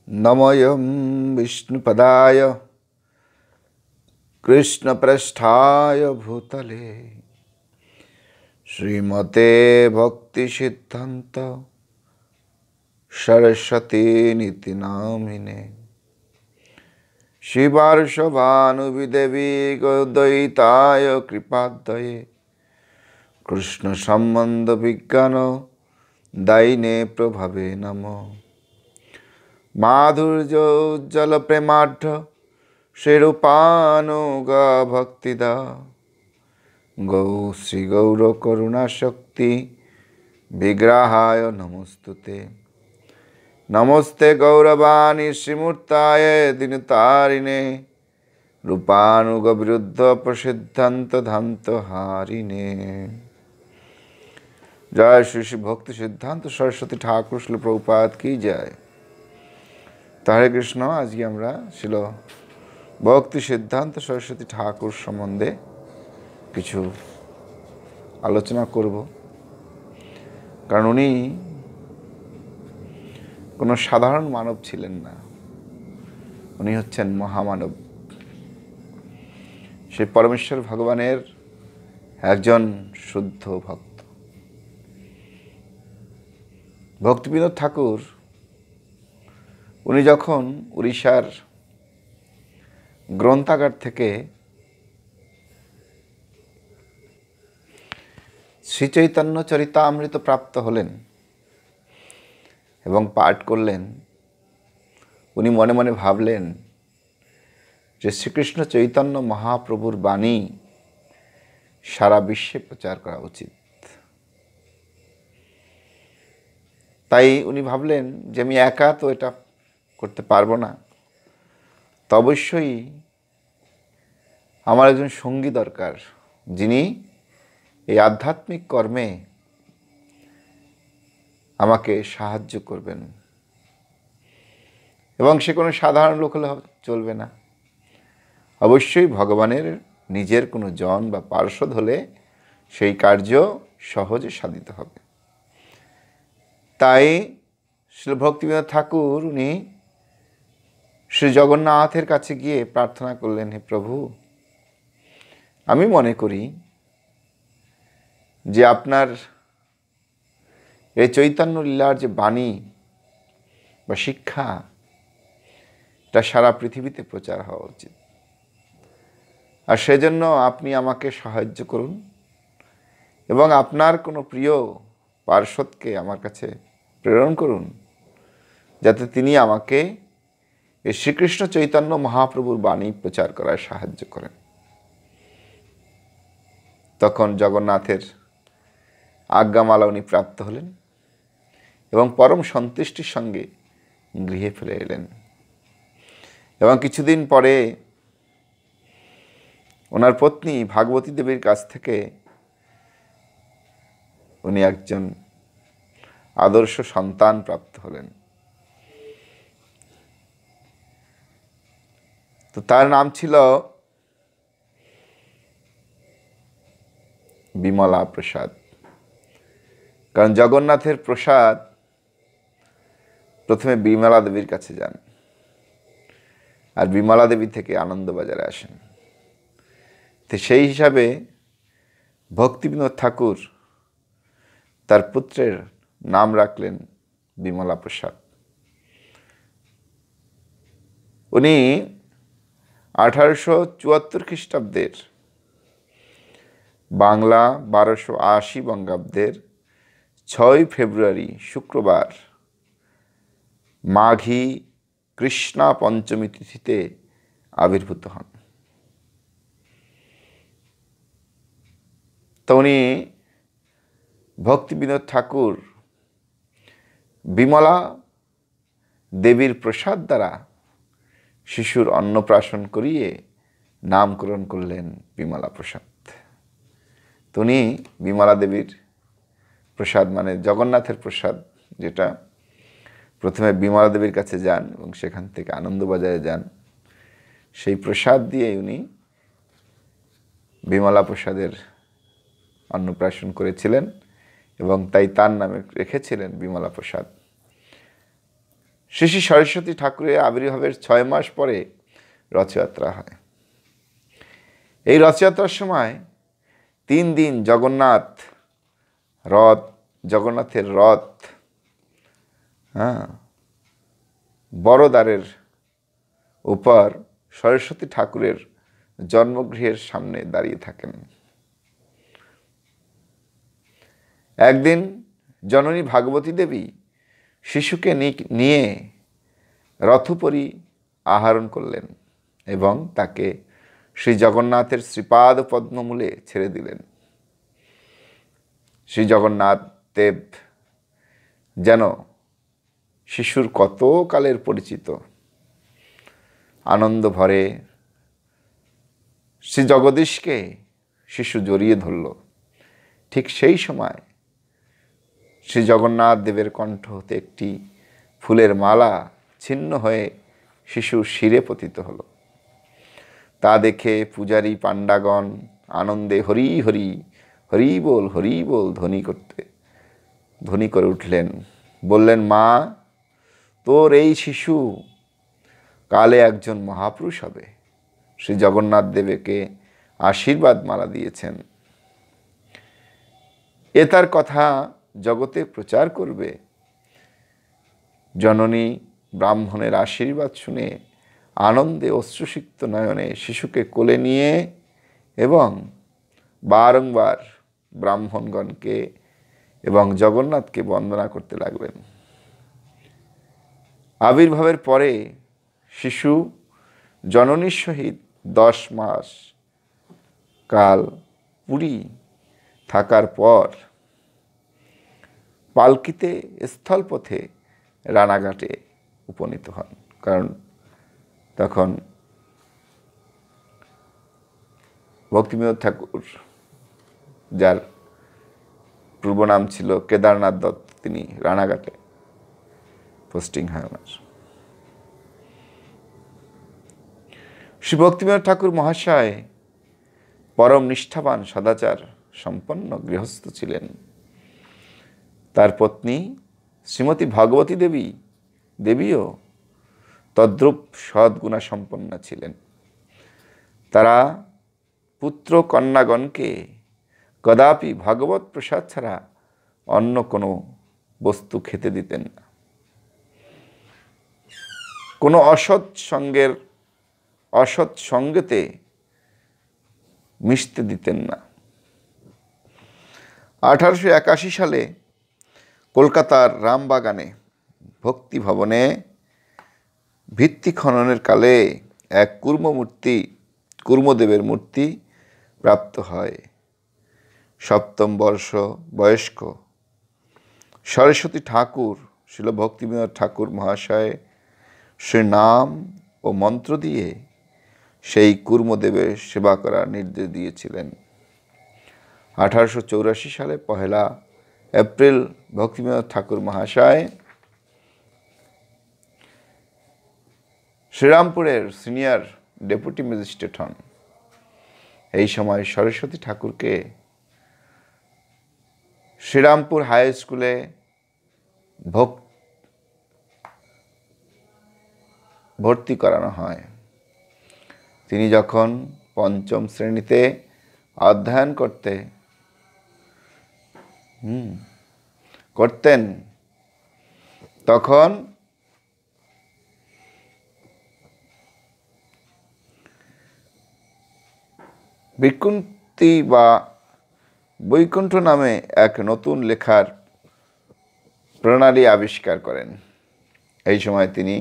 नमोऽयं विष्णुपदाय कृष्णप्रेष्ठाय भूतले श्रीमते भक्तिसिद्धान्त सरस्वतीनिति नामिने श्रीवार्षभानुविदेवी गौद्वैताय कृपाद्वये कृष्णसम्बन्धविज्ञान दायिने प्रभवे नमः। माधुर्योज्ज्वल प्रेमाढ्य श्रीरूपानुगा भक्तिदा गौ श्री गौर करुणा शक्ति विग्रहाय नमोस्तुते। नमस्ते गौरवाणी श्रीमूर्ताय दिनतारिणे रूपानुग विरुद्ध प्रसिद्धांत धांत हारिणे। जय श्री श्री भक्ति सिद्धांत सरस्वती ठाकुर श्रील प्रभुपाद की जय। हरे कृष्ण। आज की আমরা ছিল ভক্তি সিদ্ধান্ত সরস্বতী ঠাকুর সম্বন্ধে কিছু আলোচনা করব, কারণ উনি কোনো সাধারণ মানব ছিলেন না, উনি হচ্ছেন মহামানব। সেই পরমেশ্বর ভগবানের একজন শুদ্ধ ভক্ত। ভক্তিবিনোদ ঠাকুর উনি যখন উড়িষ্যার গ্রন্থাগার থেকে শ্রীচৈতন্য চরিতামৃত প্রাপ্ত হলেন এবং পাঠ করলেন, উনি মনে মনে ভাবলেন যে শ্রীকৃষ্ণ চৈতন্য মহাপ্রভুর বাণী সারা বিশ্বে প্রচার করা উচিত। তাই উনি ভাবলেন যে আমি একা তো এটা করতে পারবো না, তো অবশ্যই আমার একজন সঙ্গী দরকার, যিনি এই আধ্যাত্মিক কর্মে আমাকে সাহায্য করবেন। এবং সে কোনো সাধারণ লোক হলে চলবে না, অবশ্যই ভগবানের নিজের কোনো জন বা পার্ষদ হলে সেই কার্য সহজে সাধিত হবে। তাই শ্রী ভক্তিবিনোদ ঠাকুর উনি শ্রী জগন্নাথের কাছে গিয়ে প্রার্থনা করলেন, হে প্রভু, আমি মনে করি যে আপনার এই চৈতন্য লীলার যে বাণী বা শিক্ষা, এটা সারা পৃথিবীতে প্রচার হওয়া উচিত, আর সেজন্য আপনি আমাকে সাহায্য করুন এবং আপনার কোনো প্রিয় পার্ষদকে আমার কাছে প্রেরণ করুন, যাতে তিনি আমাকে এই শ্রীকৃষ্ণ চৈতন্য মহাপ্রভুর বাণী প্রচার করায় সাহায্য করেন। তখন জগন্নাথের আজ্ঞামালা উনি প্রাপ্ত হলেন এবং পরম সন্তুষ্টির সঙ্গে গৃহে ফিরে এলেন। এবং কিছুদিন পরে ওনার পত্নী ভাগবতী দেবীর কাছ থেকে উনি একজন আদর্শ সন্তান প্রাপ্ত হলেন। তো তার নাম ছিল বিমলা প্রসাদ। কারণ জগন্নাথের প্রসাদ প্রথমে বিমলা দেবীর কাছে যান, আর বিমলা দেবী থেকে আনন্দবাজারে আসেন। তো সেই হিসাবে ভক্তিবিনোদ ঠাকুর তার পুত্রের নাম রাখলেন বিমলা প্রসাদ। উনি 1874 খ্রিস্টাব্দের বাংলা 1280 বঙ্গাব্দের 6 ফেব্রুয়ারি শুক্রবার মাঘী কৃষ্ণা পঞ্চমী তিথিতে আবির্ভূত হন। তো উনি ভক্তিবিনোদ ঠাকুর বিমলা দেবীর প্রসাদ দ্বারা শিশুর অন্নপ্রাশন করিয়ে নামকরণ করলেন বিমলা প্রসাদ। তো উনি বিমলা দেবীর প্রসাদ মানে জগন্নাথের প্রসাদ, যেটা প্রথমে বিমলা দেবীর কাছে যান এবং সেখান থেকে আনন্দবাজারে যান, সেই প্রসাদ দিয়ে উনি বিমলা প্রসাদের অন্নপ্রাশন করেছিলেন এবং তাই তার নামে রেখেছিলেন বিমলা প্রসাদ। শ্রী শ্রী সরস্বতী ঠাকুরের আবির্ভাবের 6 মাস পরে রথযাত্রা হয়। এই রথযাত্রার সময় 3 দিন জগন্নাথের রথ বড় দ্বারের উপর সরস্বতী ঠাকুরের জন্মগৃহের সামনে দাঁড়িয়ে থাকেন। একদিন জননী ভাগবতী দেবী শিশুকে নিয়ে রথোপরি আরোহণ করলেন এবং তাকে শ্রী জগন্নাথের শ্রীপাদ পদ্মমূলে ছেড়ে দিলেন। শ্রী জগন্নাথ দেব যেন শিশুর কত কালের পরিচিত। আনন্দ ভরে শ্রী জগদীশকে শিশু জড়িয়ে ধরল। ঠিক সেই সময় শ্রী জগন্নাথ দেবের কণ্ঠ হতে একটি ফুলের মালা ছিন্ন হয়ে শিশুর শিরে পতিত হল। তা দেখে পূজারী পাণ্ডাগণ আনন্দে হরি হরি হরি বল ধ্বনি করে উঠলেন। বললেন, মা, তোর এই শিশু কালে একজন মহাপুরুষ হবে। শ্রী জগন্নাথ দেবকে আশীর্বাদ মালা দিয়েছেন। এ তার কথা জগতে প্রচার করবে। জননী ব্রাহ্মণের আশীর্বাদ শুনে আনন্দে অশ্রুসিক্ত নয়নে শিশুকে কোলে নিয়ে এবং বারংবার ব্রাহ্মণগণকে এবং জগন্নাথকে বন্দনা করতে লাগলেন। আবির্ভাবের পরে শিশু জননীর সহিত 10 মাস কাল পুরী থাকার পর পালকিতে স্থলপথে রানাঘাটে উপনীত হন। কারণ তখন ভক্তিবিনোদ ঠাকুর, যার পূর্ব নাম ছিল কেদারনাথ দত্ত, তিনি রানাঘাটে পোস্টিং হয় ওনার। শ্রী ভক্তিবিনোদ ঠাকুর মহাশয় পরম নিষ্ঠাবান সদাচার সম্পন্ন গৃহস্থ ছিলেন। তার পত্নী শ্রীমতী ভাগবতী দেবীও তদ্রূপ সদ্গুণা সম্পন্ন ছিলেন। তারা পুত্র কন্যাগণকে কদাপি ভাগবত প্রসাদ ছাড়া অন্য কোনো বস্তু খেতে দিতেন না। কোনো অসৎ সঙ্গেতে মিশতে দিতেন না। 1881 সালে কলকাতার রামবাগানে ভক্তি ভবনে ভিত্তি খননের কালে এক কুর্মদেবের মূর্তি প্রাপ্ত হয়। 7ম বর্ষ বয়স্ক সরস্বতী ঠাকুর শ্রীল ভক্তিবিনোদ ঠাকুর মহাশয় শ্রী নাম ও মন্ত্র দিয়ে সেই কুর্মদেবের সেবা করার নির্দেশ দিয়েছিলেন। 1884 সালে 1 এপ্রিল ভক্তিবিনোদ ঠাকুর মহাশয় শ্রীরামপুরের সিনিয়র ডেপুটি ম্যাজিস্ট্রেট হন। এই সময় সরস্বতী ঠাকুরকে শ্রীরামপুর হাই স্কুলে ভর্তি করানো হয়। তিনি যখন 5ম শ্রেণীতে অধ্যয়ন করতেন তখন বিকুন্তি বা বৈকুণ্ঠ নামে এক নতুন লেখার প্রণালী আবিষ্কার করেন। এই সময় তিনি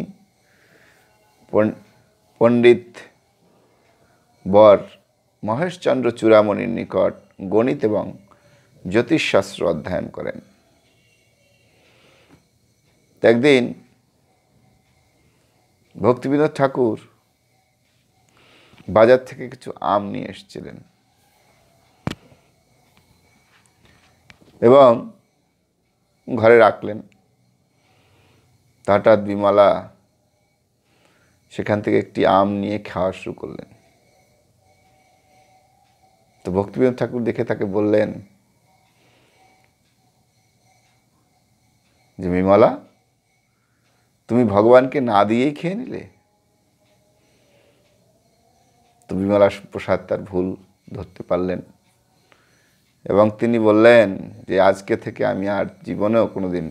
পণ্ডিত বর মহেশচন্দ্র চূড়ামণির নিকট গণিত এবং জ্যোতিষশাস্ত্র অধ্যয়ন করেন। একদিন ভক্তিবিনোদ ঠাকুর বাজার থেকে কিছু আম নিয়ে এসেছিলেন এবং ঘরে রাখলেন। হঠাৎ বিমলা সেখান থেকে একটি আম নিয়ে খাওয়া শুরু করলেন। তো ভক্তিবিনোদ ঠাকুর দেখে তাকে বললেন যে, বিমলা, তুমি ভগবানকে না দিয়েই খেয়ে নিলে। তো বিমলা প্রসাদ তার ভুল ধরতে পারলেন এবং তিনি বললেন যে আজকে থেকে আমি আর জীবনেও কোনোদিন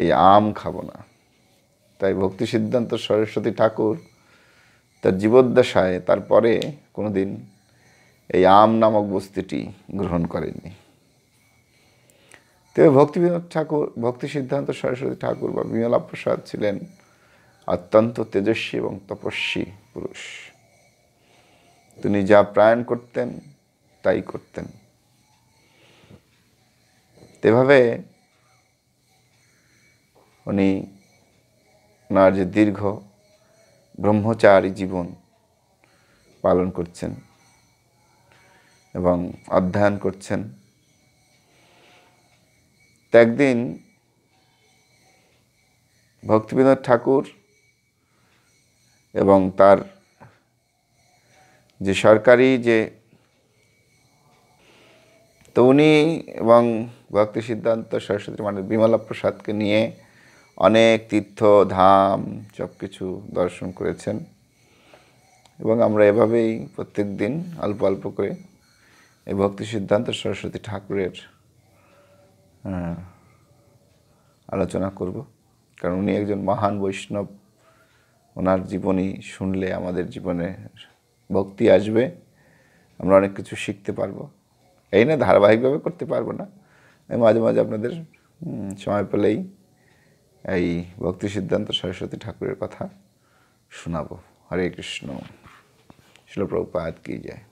এই আম খাবো না। তাই ভক্তি সিদ্ধান্ত সরস্বতী ঠাকুর তার জীবদ্দশায় তারপরে কোনোদিন এই আম নামক বস্তুটি গ্রহণ করেননি। তবে ভক্তিবিনোদ ঠাকুর, ভক্তি সিদ্ধান্ত সরস্বতী ঠাকুর বা বিমলা প্রসাদ ছিলেন অত্যন্ত তেজস্বী এবং তপস্বী পুরুষ। তিনি যা প্রায়ণ করতেন তাই করতেন। এভাবে উনি ওনার যে দীর্ঘ ব্রহ্মচারী জীবন পালন করছেন এবং অধ্যয়ন করছেন। তো একদিন ভক্তিবিনোদ ঠাকুর এবং তার যে সরকারি যে, তো উনি এবং ভক্তি সিদ্ধান্ত সরস্বতী মানে বিমলা প্রসাদকে নিয়ে অনেক তীর্থ ধাম সব কিছু দর্শন করেছেন এবং আমরা এভাবেই প্রত্যেক দিন অল্প অল্প করে এই ভক্তি সিদ্ধান্ত সরস্বতী ঠাকুরের আলোচনা করব। কারণ উনি একজন মহান বৈষ্ণব। ওনার জীবনী শুনলে আমাদের জীবনে ভক্তি আসবে, আমরা অনেক কিছু শিখতে পারবো। এই না ধারাবাহিকভাবে করতে পারবো না, আমি মাঝে মাঝে আপনাদের সময় পেলেই এই ভক্তি সিদ্ধান্ত সরস্বতী ঠাকুরের কথা শোনাবো। হরে কৃষ্ণ। শিল প্রভুপাদ কি জয়।